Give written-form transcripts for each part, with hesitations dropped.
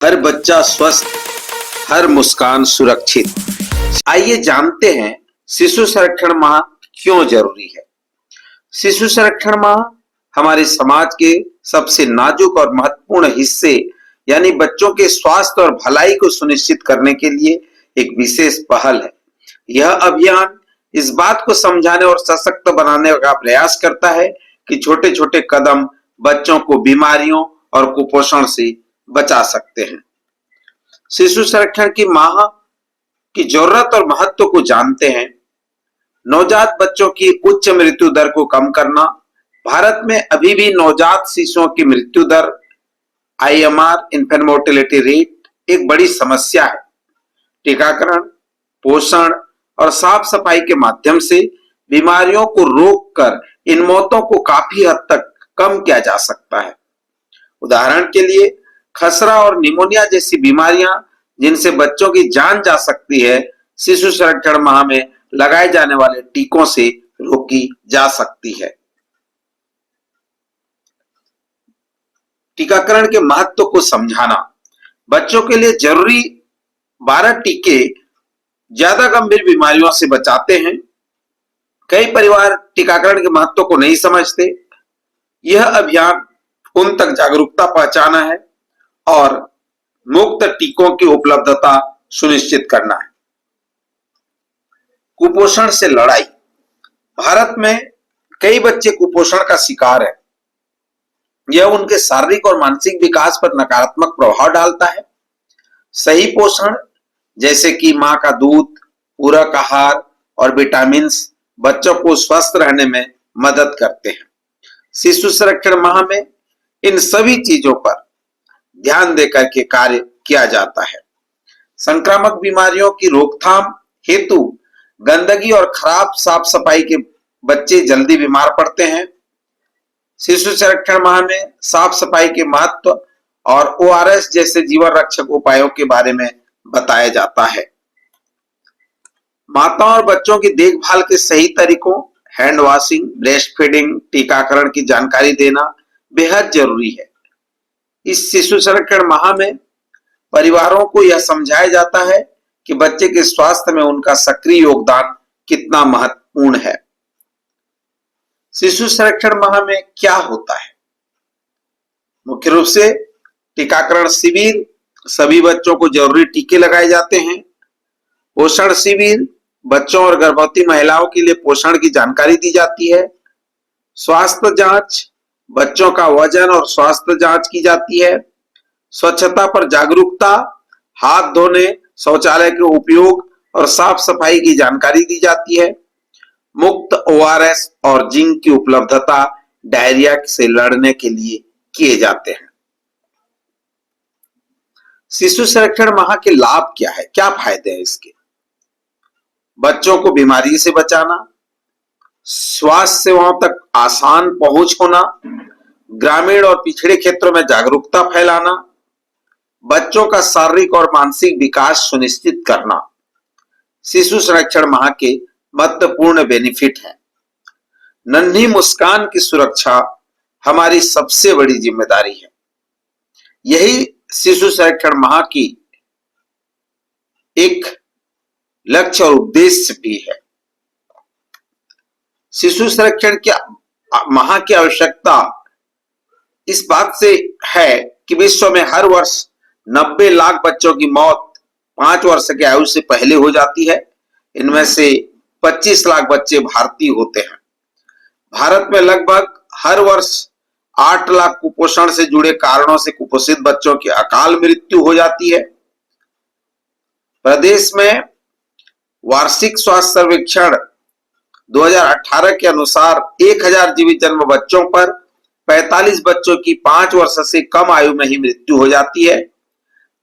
हर बच्चा स्वस्थ, हर मुस्कान सुरक्षित। आइए जानते हैं शिशु संरक्षण माह क्यों जरूरी है। शिशु संरक्षण माह हमारे समाज के सबसे नाजुक और महत्वपूर्ण हिस्से यानी बच्चों के स्वास्थ्य और भलाई को सुनिश्चित करने के लिए एक विशेष पहल है। यह अभियान इस बात को समझाने और सशक्त बनाने का प्रयास करता है कि छोटे छोटे कदम बच्चों को बीमारियों और कुपोषण से बचा सकते हैं। शिशु संरक्षण की माह की जरूरत और महत्व को जानते हैं। नवजात बच्चों की उच्च मृत्यु दर को कम करना। भारत में अभी भी नवजात शिशुओं की मृत्यु दर आईएमआर इन्फेंट मोर्टेलिटी रेट एक बड़ी समस्या है। टीकाकरण, पोषण और साफ सफाई के माध्यम से बीमारियों को रोककर इन मौतों को काफी हद तक कम किया जा सकता है। उदाहरण के लिए खसरा और निमोनिया जैसी बीमारियां जिनसे बच्चों की जान जा सकती है, शिशु संरक्षण माह में लगाए जाने वाले टीकों से रोकी जा सकती है। टीकाकरण के महत्व को समझाना। बच्चों के लिए जरूरी 12 टीके ज्यादा गंभीर बीमारियों से बचाते हैं। कई परिवार टीकाकरण के महत्व को नहीं समझते। यह अभियान उन तक जागरूकता पहुंचाना है और मुफ्त टीकों की उपलब्धता सुनिश्चित करना है। कुपोषण से लड़ाई। भारत में कई बच्चे कुपोषण का शिकार हैं। यह उनके शारीरिक और मानसिक विकास पर नकारात्मक प्रभाव डालता है। सही पोषण जैसे कि मां का दूध, पूरक आहार और विटामिन बच्चों को स्वस्थ रहने में मदद करते हैं। शिशु संरक्षण माह में इन सभी चीजों पर ध्यान देकर के कार्य किया जाता है। संक्रामक बीमारियों की रोकथाम हेतु गंदगी और खराब साफ सफाई के बच्चे जल्दी बीमार पड़ते हैं। शिशु संरक्षण माह में साफ सफाई के महत्व और ओआरएस जैसे जीवन रक्षक उपायों के बारे में बताया जाता है। माताओं और बच्चों की देखभाल के सही तरीकों, हैंड वॉशिंग, ब्रेस्ट फीडिंग, टीकाकरण की जानकारी देना बेहद जरूरी है। इस शिशु संरक्षण माह में परिवारों को यह समझाया जाता है कि बच्चे के स्वास्थ्य में उनका सक्रिय योगदान कितना महत्वपूर्ण है। शिशु संरक्षण माह में क्या होता है? मुख्य रूप से टीकाकरण शिविर, सभी बच्चों को जरूरी टीके लगाए जाते हैं। पोषण शिविर, बच्चों और गर्भवती महिलाओं के लिए पोषण की जानकारी दी जाती है। स्वास्थ्य जांच, बच्चों का वजन और स्वास्थ्य जांच की जाती है। स्वच्छता पर जागरूकता, हाथ धोने, शौचालय के उपयोग और साफ सफाई की जानकारी दी जाती है। मुफ्त ओआरएस और जिंक की उपलब्धता डायरिया से लड़ने के लिए किए जाते हैं। शिशु संरक्षण माह के लाभ क्या है, क्या फायदे हैं इसके? बच्चों को बीमारी से बचाना, स्वास्थ्य सेवाओं तक आसान पहुंच होना, ग्रामीण और पिछड़े क्षेत्रों में जागरूकता फैलाना, बच्चों का शारीरिक और मानसिक विकास सुनिश्चित करना। शिशु संरक्षण माह के महत्वपूर्ण बेनिफिट हैं। नन्ही मुस्कान की सुरक्षा हमारी सबसे बड़ी जिम्मेदारी है। यही शिशु संरक्षण माह की एक लक्ष्य और उद्देश्य भी है। शिशु संरक्षण की माह की आवश्यकता इस बात से है कि विश्व में हर वर्ष 90 लाख बच्चों की मौत 5 वर्ष की आयु से पहले हो जाती है। इनमें से 25 लाख बच्चे भारतीय होते हैं। भारत में लगभग हर वर्ष 8 लाख कुपोषण से जुड़े कारणों से कुपोषित बच्चों की अकाल मृत्यु हो जाती है। प्रदेश में वार्षिक स्वास्थ्य सर्वेक्षण 2018 के अनुसार 1000 जीवित जन्म बच्चों पर 45 बच्चों की 5 वर्ष से कम आयु में ही मृत्यु हो जाती है।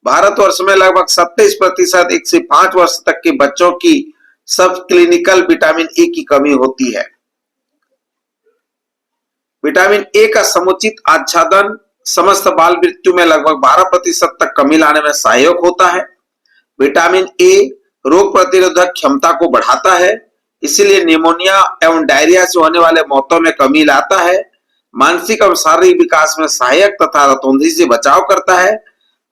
भारतवर्ष में लगभग 27% 1 से 5 वर्ष तक के बच्चों की सब क्लिनिकल विटामिन ए की कमी होती है। विटामिन ए का समुचित आच्छादन समस्त बाल मृत्यु में लगभग 12% तक कमी लाने में सहायक होता है। विटामिन ए रोग प्रतिरोधक क्षमता को बढ़ाता है, इसीलिए निमोनिया एवं डायरिया से होने वाले मौतों में कमी लाता है। मानसिक एवं शारीरिक विकास में सहायक तथा रतौंधी से बचाव करता है।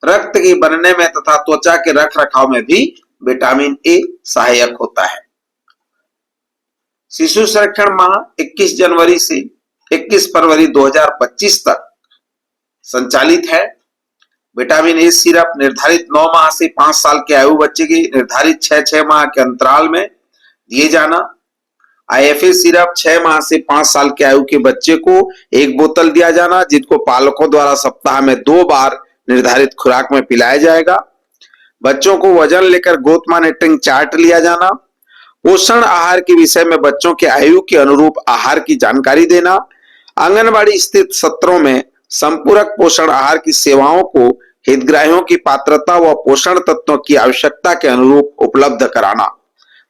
रक्त के बनने में तथा त्वचा के रख रखाव में भी विटामिन ए सहायक होता है। शिशु संरक्षण माह 21 जनवरी से 21 फरवरी 2025 तक संचालित है। विटामिन ए सिरप निर्धारित 9 माह से 5 साल के आयु बच्चे की निर्धारित 6 माह के अंतराल में दिए जाना। आईएफए सिरप 6 माह से 5 साल के आयु के बच्चे को 1 बोतल दिया जाना, जिनको पालकों द्वारा सप्ताह में 2 बार निर्धारित खुराक में पिलाया जाएगा। बच्चों को वजन लेकर ग्रोथ मॉनिटरिंग चार्ट लिया जाना। पोषण आहार के विषय में बच्चों के आयु के अनुरूप आहार की जानकारी देना। आंगनबाड़ी स्थित सत्रों में संपूरक पोषण आहार की सेवाओं को हितग्राहियों की पात्रता व पोषण तत्वों की आवश्यकता के अनुरूप उपलब्ध कराना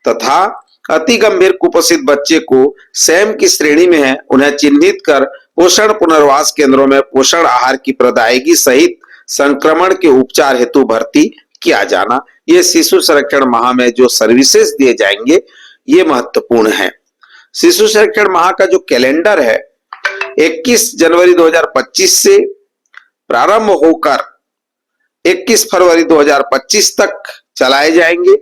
तथा अति गंभीर कुपोषित बच्चे को सैम की श्रेणी में है उन्हें चिन्हित कर पोषण पुनर्वास केंद्रों में पोषण आहार की प्रदायगी सहित संक्रमण के उपचार हेतु भर्ती किया जाना। ये शिशु संरक्षण माह में जो सर्विसेज दिए जाएंगे ये महत्वपूर्ण है। शिशु संरक्षण माह का जो कैलेंडर है 21 जनवरी 2025 से प्रारंभ होकर 21 फरवरी 2025 तक चलाए जाएंगे।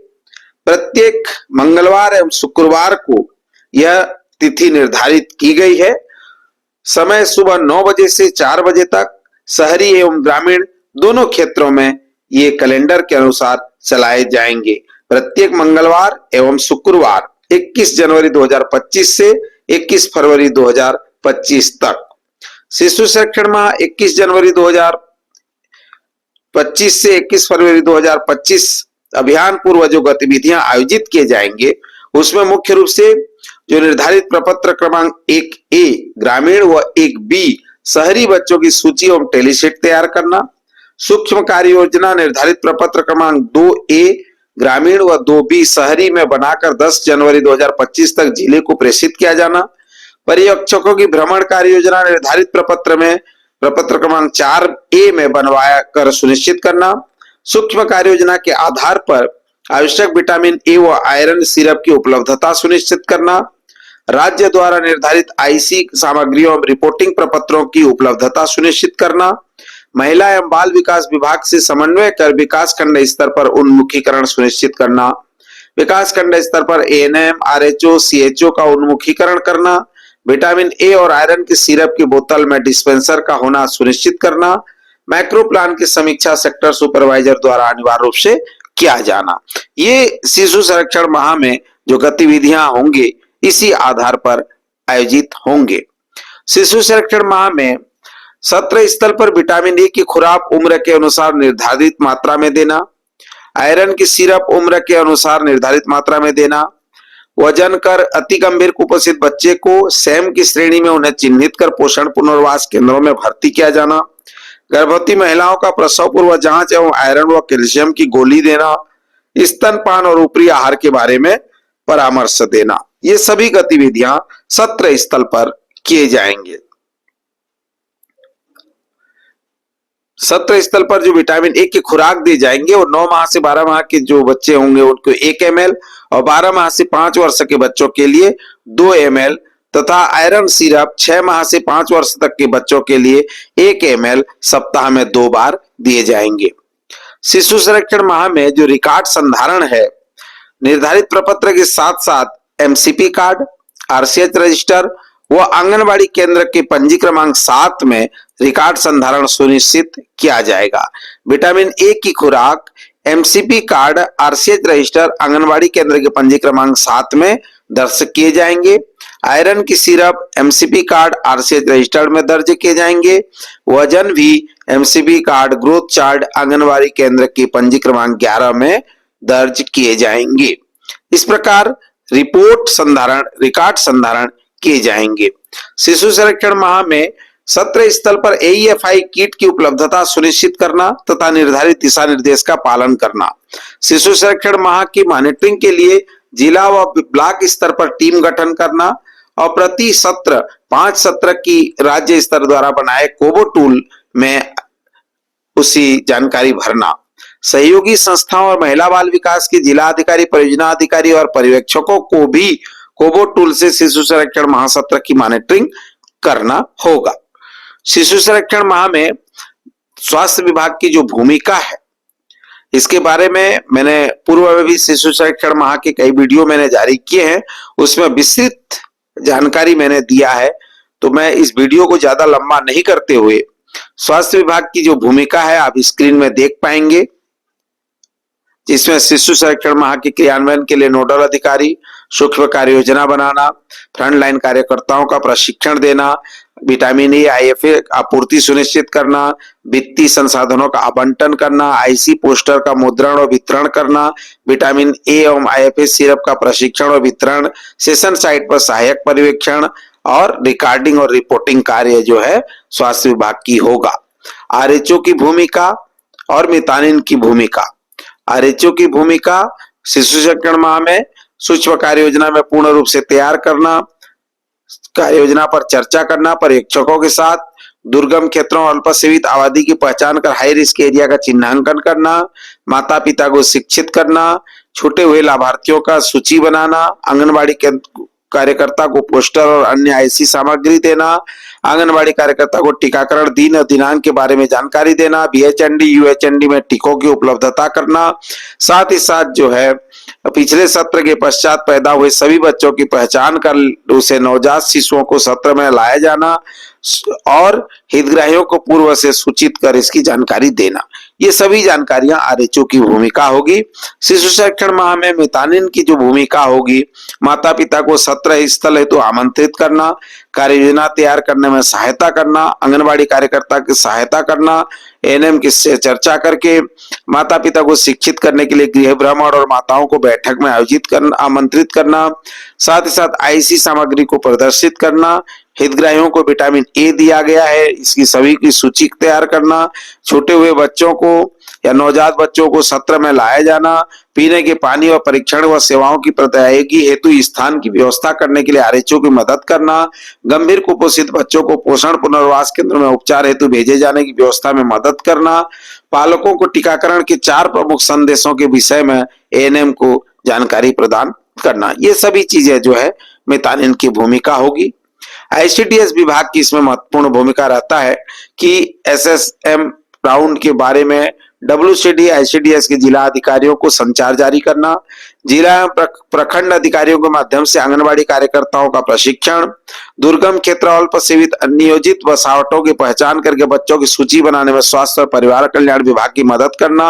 प्रत्येक मंगलवार एवं शुक्रवार को यह तिथि निर्धारित की गई है। समय सुबह 9 बजे से 4 बजे तक। शहरी एवं ग्रामीण दोनों क्षेत्रों में ये कैलेंडर के अनुसार चलाए जाएंगे। प्रत्येक मंगलवार एवं शुक्रवार 21 जनवरी 2025 से 21 फरवरी 2025 तक। शिशु संरक्षण माह 21 जनवरी 2025 से 21 फरवरी 2025 अभियान पूर्व जो गतिविधियां आयोजित किए जाएंगे उसमें मुख्य रूप से जो निर्धारित प्रपत्र क्रमांक 1A ग्रामीण व 1B शहरी बच्चों की सूची एवं टेलीशीट तैयार करना। सूक्ष्म कार्य योजना निर्धारित प्रपत्र क्रमांक 2A ग्रामीण व 2B शहरी में बनाकर 10 जनवरी 2025 तक जिले को प्रेषित किया जाना। पर्यवेक्षकों की भ्रमण कार्य योजना निर्धारित प्रपत्र में प्रपत्र क्रमांक 4A में बनवाया कर सुनिश्चित करना। सूक्ष्म कार्य योजना के आधार पर आवश्यक विटामिन ए व आयरन सिरप की उपलब्धता सुनिश्चित करना। राज्य द्वारा निर्धारित आईसी सामग्रियों एवं रिपोर्टिंग प्रपत्रों की उपलब्धता सुनिश्चित करना। महिला एवं बाल विकास विभाग से समन्वय कर विकास खंड स्तर पर उन्मुखीकरण सुनिश्चित करना। विकास खंड स्तर पर एएनएम, आरएचओ, सीएचओ का उन्मुखीकरण करना। विटामिन ए और आयरन की सिरप की बोतल में डिस्पेंसर का होना सुनिश्चित करना। मैक्रो प्लान की समीक्षा सेक्टर सुपरवाइजर द्वारा अनिवार्य रूप से किया जाना। ये शिशु संरक्षण माह में जो गतिविधियां होंगे इसी आधार पर आयोजित होंगे। शिशु संरक्षण माह में सत्र स्थल पर विटामिन ए की खुराक उम्र के अनुसार निर्धारित मात्रा में देना। आयरन की सिरप उम्र के अनुसार निर्धारित मात्रा में देना। वजन कर अति गंभीर कुपोषित बच्चे को सैम की श्रेणी में उन्हें चिन्हित कर पोषण पुनर्वास केंद्रों में भर्ती किया जाना। गर्भवती महिलाओं का प्रसव पूर्व जांच एवं आयरन व कैल्शियम की गोली देना। स्तनपान और ऊपरी आहार के बारे में परामर्श देना। ये सभी गतिविधियां सत्र स्थल पर किए जाएंगे। सत्र स्थल पर जो विटामिन ए की खुराक दी जाएंगे वो 9 माह से 12 माह के जो बच्चे होंगे उनको 1 ml और 12 माह से 5 वर्ष के बच्चों के लिए 2 ml तथा आयरन सिरप 6 माह से 5 वर्ष तक के बच्चों के लिए 1 ml सप्ताह में 2 बार दिए जाएंगे। शिशु संरक्षण माह में जो रिकॉर्ड संधारण है निर्धारित प्रपत्र के साथ साथ एमसीपी कार्ड, आरसीएच रजिस्टर व आंगनबाड़ी केंद्र के पंजी क्रमांक 7 में रिकॉर्ड संधारण सुनिश्चित किया जाएगा। विटामिन ए की खुराक MCP card, RCH register, anganwadi केंद्र के पंजी क्रमांक 7 में दर्ज किए जाएंगे। आयरन की syrup MCP card, RCH register में दर्ज किए जाएंगे। वजन भी MCP card, growth chart anganwadi केंद्र के पंजी क्रमांक 11 में दर्ज किए जाएंगे। इस प्रकार रिपोर्ट संधारण, रिकॉर्ड संधारण किए जाएंगे। शिशु संरक्षण माह में सत्र स्थल पर एईएफआई किट की उपलब्धता सुनिश्चित करना तथा निर्धारित दिशा निर्देश का पालन करना। शिशु संरक्षण माह की मॉनिटरिंग के लिए जिला व ब्लॉक स्तर पर टीम गठन करना और प्रति सत्र 5 सत्र की राज्य स्तर द्वारा बनाए कोबो टूल में उसी जानकारी भरना। सहयोगी संस्थाओं और महिला बाल विकास के जिला अधिकारी, परियोजना अधिकारी और पर्यवेक्षकों को भी कोबो टूल से शिशु संरक्षण महासत्र की मॉनिटरिंग करना होगा। शिशु संरक्षण माह में स्वास्थ्य विभाग की जो भूमिका है, इसके बारे में मैंने पूर्व में भी शिशु संरक्षण माह के कई वीडियो मैंने जारी किए हैं, उसमें विस्तृत जानकारी मैंने दिया है। तो मैं इस वीडियो को ज्यादा लंबा नहीं करते हुए स्वास्थ्य विभाग की जो भूमिका है आप स्क्रीन में देख पाएंगे, जिसमें शिशु संरक्षण माह के क्रियान्वयन के लिए नोडल अधिकारी, सूक्ष्म कार्य योजना बनाना, फ्रंट लाइन कार्यकर्ताओं का प्रशिक्षण देना, विटामिन ए आईएफए आपूर्ति सुनिश्चित करना, वित्तीय संसाधनों का आवंटन करना, आईसी पोस्टर का मुद्रण और वितरण करना, विटामिन ए एवं आईएफए सिरप का प्रशिक्षण और वितरण, सेशन साइट पर सहायक पर्यवेक्षण और रिकॉर्डिंग और रिपोर्टिंग कार्य जो है स्वास्थ्य विभाग की होगा। आरएचओ की भूमिका और मितानिन की भूमिका। आरएचओ की भूमिका शिशु संरक्षण माह में सूक्ष्म कार्य योजना में पूर्ण रूप से तैयार करना, कार्य योजना पर चर्चा करना, पर्यवेक्षकों के साथ दुर्गम क्षेत्रों और अल्पसेवित आबादी की पहचान कर हाई रिस्क एरिया का चिन्हांकन करना, माता पिता को शिक्षित करना, छूटे हुए लाभार्थियों का सूची बनाना, आंगनबाड़ी कार्यकर्ता को पोस्टर और अन्य आईसी सामग्री देना, आंगनबाड़ी कार्यकर्ता को टीकाकरण दिन और दिनांक के बारे में जानकारी देना, बीएचएनडी यूएचएनडी में टीकों की उपलब्धता करना, साथ ही साथ जो है पिछले सत्र के पश्चात पैदा हुए सभी बच्चों की पहचान कर उसे नवजात शिशुओं को सत्र में लाया जाना और हितग्राहियों को पूर्व से सूचित कर इसकी जानकारी देना। ये सभी जानकारियां आरएचओ की भूमिका होगी। शिशु संरक्षण माह में मितानिन की जो भूमिका होगी, माता पिता को सत्र स्थल हेतु आमंत्रित करना, कार्य योजना तैयार करने में सहायता करना, आंगनबाड़ी कार्यकर्ता की सहायता करना, एएनएम की चर्चा करके माता पिता को शिक्षित करने के लिए गृह भ्रमण और माताओं को बैठक में आमंत्रित करना, साथ ही साथ आईसी सामग्री को प्रदर्शित करना, हितग्राहियों को विटामिन ए दिया गया है इसकी सभी की सूची तैयार करना, छोटे हुए बच्चों को या नवजात बच्चों को सत्र में लाया जाना, पीने के पानी व परीक्षण व सेवाओं की प्रदायगी हेतु स्थान की व्यवस्था करने के लिए आरएचओ की मदद करना, गंभीर कुपोषित बच्चों को पोषण पुनर्वास केंद्र में उपचार हेतु भेजे जाने की व्यवस्था में मदद करना, पालकों को टीकाकरण के 4 प्रमुख संदेशों के विषय में एएनएम को जानकारी प्रदान करना। ये सभी चीजें जो है मितानिन की भूमिका होगी। आईसीडीएस विभाग की इसमें महत्वपूर्ण भूमिका रहता है कि एसएसएम राउंड के बारे में डब्ल्यूसीडी आईसीडीएस के जिला अधिकारियों को संचार जारी करना, जिला प्रखंड अधिकारियों के माध्यम से आंगनबाड़ी कार्यकर्ताओं का प्रशिक्षण, दुर्गम क्षेत्र अल्पसेवित नियोजित बसावटों की पहचान करके बच्चों की सूची बनाने में स्वास्थ्य और परिवार कल्याण विभाग की मदद करना,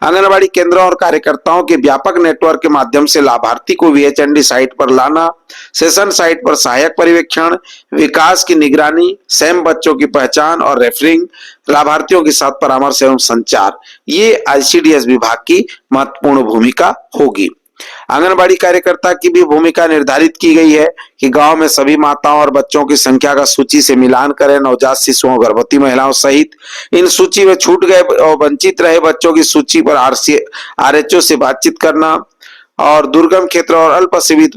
आंगनबाड़ी केंद्रों और कार्यकर्ताओं के व्यापक नेटवर्क के माध्यम से लाभार्थी को वीएचएनडी साइट पर लाना, सेशन साइट पर सहायक पर्यवेक्षण, विकास की निगरानी, सैम बच्चों की पहचान और रेफरिंग, लाभार्थियों के साथ परामर्श एवं संचार, ये आईसीडीएस विभाग की महत्वपूर्ण भूमिका होगी। आंगनबाड़ी कार्यकर्ता की भी भूमिका निर्धारित की गई है कि गांव में सभी माताओं और बच्चों की संख्या का सूची से मिलान करें, नवजात शिशुओं, गर्भवती महिलाओं सहित इन सूची में छूट गए और वंचित रहे बच्चों की सूची पर आरएचओ से बातचीत करना और दुर्गम क्षेत्र और अल्पसेवित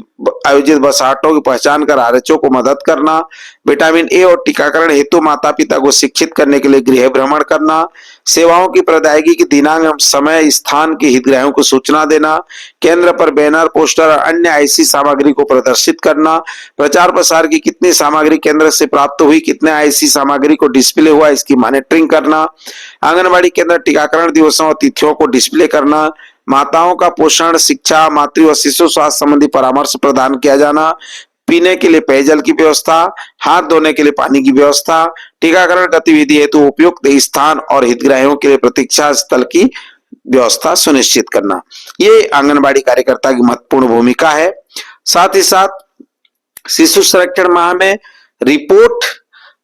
आयोजित बसाहटों की पहचान कर आरएचओ को मदद करना, विटामिन ए और टीकाकरण हेतु माता पिता को शिक्षित करने के लिए गृह भ्रमण करना, सेवाओं की प्रदायगी की दिनांक एवं समय स्थान के हितग्राहियों को सूचना देना, केंद्र पर बैनर, पोस्टर और अन्य आईसी सामग्री को प्रदर्शित करना, प्रचार प्रसार की कितनी सामग्री केंद्र से प्राप्त हुई, कितने आईसी सामग्री को डिस्प्ले हुआ इसकी मॉनिटरिंग करना, आंगनबाड़ी केंद्र टीकाकरण दिवसों और तिथियों को डिस्प्ले करना, माताओं का पोषण, शिक्षा, मातृ व शिशु स्वास्थ्य संबंधी परामर्श प्रदान किया जाना, पीने के लिए पेयजल की व्यवस्था, हाथ धोने के लिए पानी की व्यवस्था, टीकाकरण गतिविधि हेतु उपयुक्त स्थान और हितग्राहियों के लिए प्रतीक्षा स्थल की व्यवस्था सुनिश्चित करना, ये आंगनबाड़ी कार्यकर्ता की महत्वपूर्ण भूमिका है। साथ ही साथ शिशु संरक्षण माह में रिपोर्ट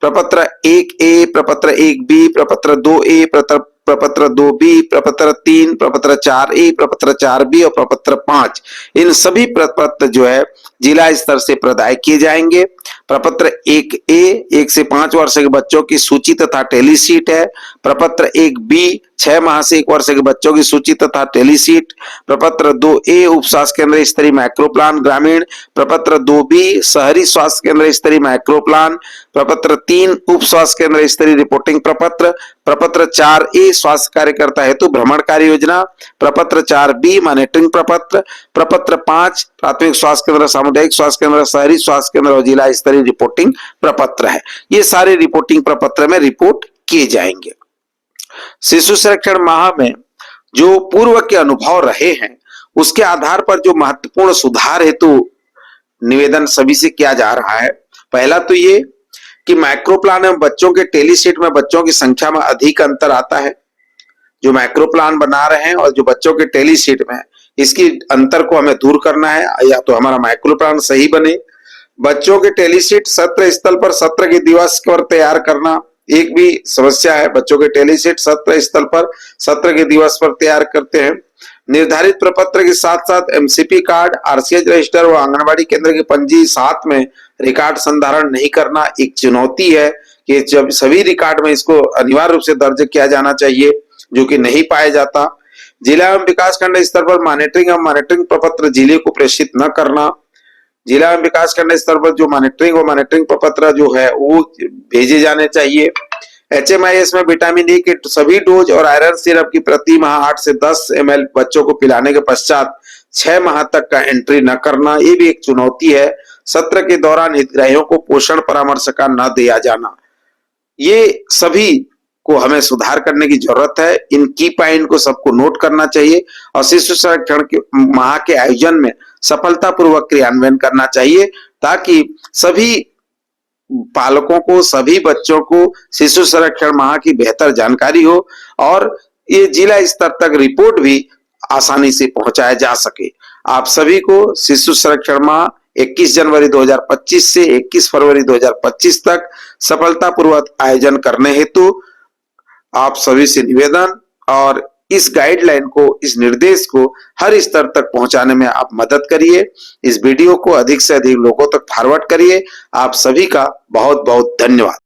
प्रपत्र 1A, प्रपत्र 1B, प्रपत्र 2A, प्रपत्र 2B, प्रपत्र 3, प्रपत्र 4A, प्रपत्र 4B और प्रपत्र 5, इन सभी प्रपत्र जो है जिला स्तर से प्रदाय किए जाएंगे। प्रपत्र 1A 1 से 5 वर्ष के बच्चों की सूची तथा टेलीशीट है। प्रपत्र 1B 6 माह से 1 वर्ष के बच्चों की सूची तथा टेलीशीट। प्रपत्र 2A उप स्वास्थ्य केंद्र स्तरीय माइक्रो प्लान ग्रामीण। प्रपत्र 2B शहरी स्वास्थ्य केंद्र स्तरीय माइक्रो प्लान। प्रपत्र 3 उप स्वास्थ्य केंद्र स्तरीय रिपोर्टिंग प्रपत्र। प्रपत्र 4A स्वास्थ्य कार्यकर्ता हेतु भ्रमण कार्य योजना। प्रपत्र 4B मॉनिटरिंग प्रपत्र। प्रपत्र 5 प्राथमिक स्वास्थ्य केंद्र, सामुदायिक स्वास्थ्य केंद्र, शहरी स्वास्थ्य केंद्र और जिला स्तरीय रिपोर्टिंग प्रपत्र है। ये सारे रिपोर्टिंग प्रपत्र में रिपोर्ट किए जाएंगे। शिशु संरक्षण माह में जो पूर्व के अनुभव रहे हैं उसके आधार पर जो महत्वपूर्ण सुधार हेतु निवेदन सभी से किया जा रहा है। पहला तो ये कि माइक्रो प्लान में बच्चों के टेलीसीट में बच्चों की संख्या में अधिक अंतर आता है। जो माइक्रो प्लान बना रहे हैं और जो बच्चों के टेलीसीट में इसकी अंतर को हमें दूर करना है, या तो हमारा माइक्रो प्लान सही बने। बच्चों के टेलीसीट सत्र स्थल पर सत्र के दिवस पर तैयार करना एक भी समस्या है। बच्चों के टेलीसीट सत्र स्थल पर सत्र के दिवस पर तैयार करते हैं। निर्धारित प्रपत्र के साथ साथ एमसीपी कार्ड, आरसीएच रजिस्टर व आंगनबाड़ी केंद्र की पंजी साथ में रिकॉर्ड संधारण नहीं करना एक चुनौती है कि जब सभी रिकॉर्ड में इसको अनिवार्य रूप से दर्ज किया जाना चाहिए, जो कि नहीं पाया जाता। जिला एवं विकास खंड स्तर पर मॉनिटरिंग एवं मॉनिटरिंग प्रपत्र जिले को प्रेषित न करना। जिला एवं विकास खंड स्तर पर जो मॉनिटरिंग और मॉनिटरिंग प्रपत्र जो है वो भेजे जाने चाहिए। एचएमआईएस में विटामिन ई के सभी डोज और आयरन सिरप की प्रति माह 8 से 10 ml बच्चों को पिलाने के पश्चात 6 माह तक का एंट्री न करना, ये भी एक चुनौती है। सत्र के दौरान हितग्राहियों को पोषण परामर्श का न दिया जाना, ये सभी को हमें सुधार करने की जरूरत है। इन की पॉइंट को सबको नोट करना चाहिए और शिशु संरक्षण के माह के आयोजन में सफलतापूर्वक क्रियान्वयन करना चाहिए, ताकि सभी पालकों को, सभी बच्चों को शिशु संरक्षण माह की बेहतर जानकारी हो और ये जिला स्तर तक रिपोर्ट भी आसानी से पहुंचाया जा सके। आप सभी को शिशु संरक्षण माह 21 जनवरी 2025 से 21 फरवरी 2025 तक सफलतापूर्वक आयोजन करने हेतु आप सभी से निवेदन, और इस गाइडलाइन को, इस निर्देश को हर स्तर तक पहुंचाने में आप मदद करिए। इस वीडियो को अधिक से अधिक लोगों तक फॉरवर्ड करिए। आप सभी का बहुत बहुत धन्यवाद।